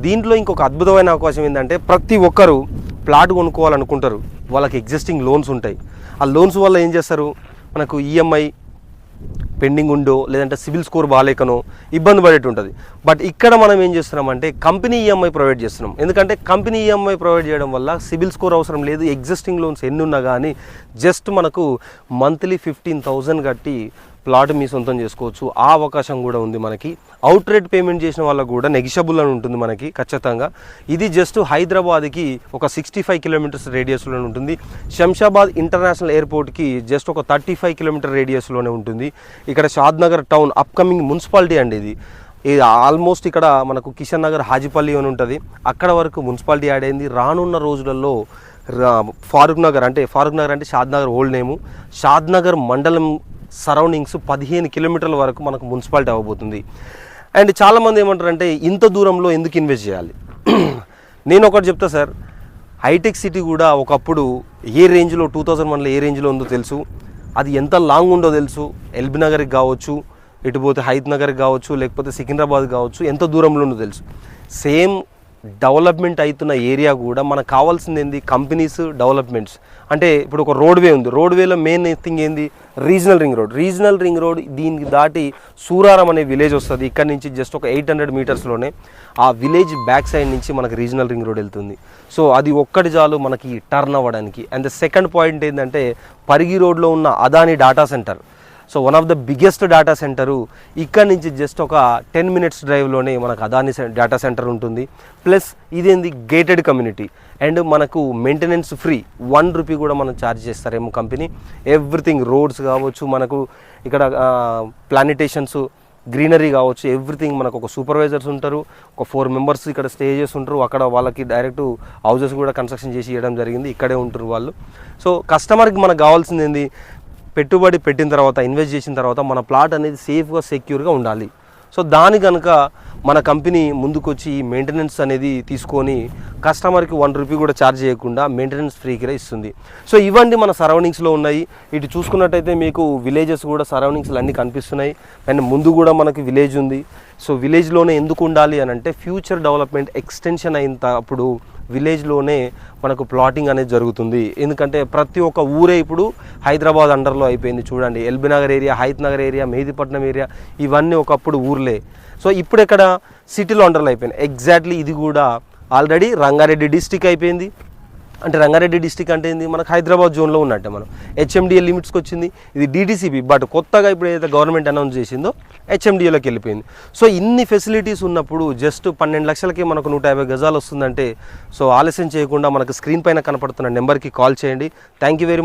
దీంట్లో ఇంకొక అద్భుతమైన అవకాశం ఏంటంటే ప్రతి ఒక్కరు ప్లాట్ కొనుక్కోవాలనుకుంటారు, వాళ్ళకి ఎగ్జిస్టింగ్ లోన్స్ ఉంటాయి. ఆ లోన్స్ వల్ల ఏం చేస్తారు, మనకు ఈఎంఐ పెండింగ్ ఉండో లేదంటే సివిల్ స్కోర్ బాగాలేకనో ఇబ్బంది పడేట్టు ఉంటుంది. బట్ ఇక్కడ మనం ఏం చేస్తున్నామంటే కంపెనీ ఈఎంఐ ప్రొవైడ్ చేస్తున్నాం. ఎందుకంటే కంపెనీ ఈఎంఐ ప్రొవైడ్ చేయడం వల్ల సివిల్ స్కోర్ అవసరం లేదు, ఎగ్జిస్టింగ్ లోన్స్ ఎన్ని ఉన్నా కానీ జస్ట్ మనకు మంత్లీ 15,000 కట్టి ప్లాట్ మీ సొంతం చేసుకోవచ్చు. ఆ అవకాశం కూడా ఉంది మనకి. అవుట్ రేట్ పేమెంట్ చేసిన వాళ్ళకు కూడా నెగిషబుల్ అని ఉంటుంది మనకి ఖచ్చితంగా. ఇది జస్ట్ హైదరాబాద్కి ఒక 65 కిలోమీటర్స్ రేడియస్లో ఉంటుంది. శంషాబాద్ ఇంటర్నేషనల్ ఎయిర్పోర్ట్కి జస్ట్ ఒక 35 కిలోమీటర్ రేడియస్లోనే ఉంటుంది. ఇక్కడ షాద్నగర్ టౌన్ అప్కమింగ్ మున్సిపాలిటీ అండి. ఇది ఆల్మోస్ట్ ఇక్కడ మనకు కిషన్ నగర్ హాజీపల్లి అని ఉంటుంది, అక్కడ వరకు మున్సిపాలిటీ యాడ్ అయింది. రానున్న రోజులలో ఫారూక్ నగర్ అంటే షాద్నగర్ ఓల్డ్ నేము, షాద్నగర్ మండలం సరౌండింగ్స్ 15 కిలోమీటర్ల వరకు మనకు మున్సిపాలిటీ అవ్వబోతుంది. అండ్ చాలామంది ఏమంటారంటే ఇంత దూరంలో ఎందుకు ఇన్వెస్ట్ చేయాలి? నేను ఒకటి చెప్తా సార్, హైటెక్ సిటీ కూడా ఒకప్పుడు ఏ రేంజ్లో 2001లో ఏ రేంజ్లో ఉందో తెలుసు, అది ఎంత లాంగ్ ఉందో తెలుసు. ఎల్బీ నగర్కి కావచ్చు, ఇటు పోతే హైత్ నగర్కి కావచ్చు, లేకపోతే సికింద్రాబాద్ కావచ్చు, ఎంత దూరంలో ఉందో తెలుసు. సేమ్ డెవలప్మెంట్ అవుతున్న ఏరియా కూడా మనకు కావాల్సింది ఏంది, కంపెనీస్ డెవలప్మెంట్స్. అంటే ఇప్పుడు ఒక రోడ్వే ఉంది, రోడ్వేలో మెయిన్ థింగ్ ఏంది, రీజనల్ రింగ్ రోడ్. దీనికి దాటి సూరారం అనే విలేజ్ వస్తుంది, ఇక్కడ నుంచి జస్ట్ ఒక 800 మీటర్స్లోనే ఆ విలేజ్ బ్యాక్ సైడ్ నుంచి మనకి రీజనల్ రింగ్ రోడ్ వెళ్తుంది. సో అది ఒక్కటి చాలు మనకి టర్న్ అవ్వడానికి. అండ్ ద సెకండ్ పాయింట్ ఏంటంటే పరిగి రోడ్లో ఉన్న Adani data centre. So one of the biggest data centre ఇక్కడ నుంచి జస్ట్ ఒక 10 మినిట్స్ డ్రైవ్లోనే మనకు అదాని డేటా సెంటర్ ఉంటుంది. ప్లస్ ఇదేంది గేటెడ్ కమ్యూనిటీ అండ్ మనకు మెయింటెనెన్స్ ఫ్రీ, 1 రూపీ కూడా మనం ఛార్జ్ చేస్తారేమో కంపెనీ. ఎవ్రీథింగ్ రోడ్స్ కావచ్చు, మనకు ఇక్కడ ప్లానిటేషన్స్, గ్రీనరీ కావచ్చు, ఎవ్రీథింగ్. మనకు ఒక సూపర్వైజర్స్ ఉంటారు, ఒక 4 మెంబర్స్ ఇక్కడ స్టే చేసి ఉంటారు. అక్కడ వాళ్ళకి డైరెక్ట్ హౌసెస్ కూడా కన్స్ట్రక్షన్ చేసి ఇవ్వడం జరిగింది, ఇక్కడే ఉంటారు వాళ్ళు. సో కస్టమర్కి మనకు కావాల్సింది ఏంది, పెట్టుబడి పెట్టిన తర్వాత, ఇన్వెస్ట్ చేసిన తర్వాత మన ప్లాట్ అనేది సేఫ్గా సెక్యూర్గా ఉండాలి. సో దాని కనుక మన కంపెనీ ముందుకొచ్చి మెయింటెనెన్స్ అనేది తీసుకొని కస్టమర్కి 1 రూపీ కూడా ఛార్జ్ చేయకుండా మెయింటెనెన్స్ ఫ్రీగా ఇస్తుంది. సో ఇవన్నీ మన సరౌండింగ్స్లో ఉన్నాయి. ఇటు చూసుకున్నట్టయితే మీకు విలేజెస్ కూడా సరౌండింగ్స్లో అన్నీ కనిపిస్తున్నాయి. అండ్ ముందు కూడా మనకి విలేజ్ ఉంది. సో విలేజ్లోనే ఎందుకు ఉండాలి అని అంటే ఫ్యూచర్ డెవలప్మెంట్ ఎక్స్టెన్షన్ అయినప్పుడు విలేజ్లోనే మనకు ప్లాటింగ్ అనేది జరుగుతుంది. ఎందుకంటే ప్రతి ఒక్క ఊరే ఇప్పుడు హైదరాబాద్ అండర్లో అయిపోయింది. చూడండి, LB Nagar area, Hayath Nagar area, Mehdipatnam area, ఇవన్నీ ఒకప్పుడు ఊర్లే. సో ఇప్పుడు ఇక్కడ సిటీలో అండర్లో అయిపోయింది. ఎగ్జాక్ట్లీ ఇది కూడా ఆల్రెడీ రంగారెడ్డి డిస్టిక్ అయిపోయింది. అంటే రంగారెడ్డి డిస్టిక్ అంటే ఏంది, మనకు హైదరాబాద్ జోన్లో ఉన్నట్టే. మనం హెచ్ఎండిఎల్ లిమిట్స్కి వచ్చింది, ఇది డిటీసీబీ. బట్ కొత్తగా ఇప్పుడు ఏదైతే గవర్నమెంట్ అనౌన్స్ చేసిందో హెచ్ఎండిఎల్లోకి వెళ్ళిపోయింది. సో ఇన్ని ఫెసిలిటీస్ ఉన్నప్పుడు జస్ట్ 12 లక్షలకి మనకు 150 గజాలు వస్తుందంటే సో ఆలస్యం చేయకుండా మనకు స్క్రీన్ పైన కనపడుతున్న నెంబర్కి కాల్ చేయండి. Thank you very much.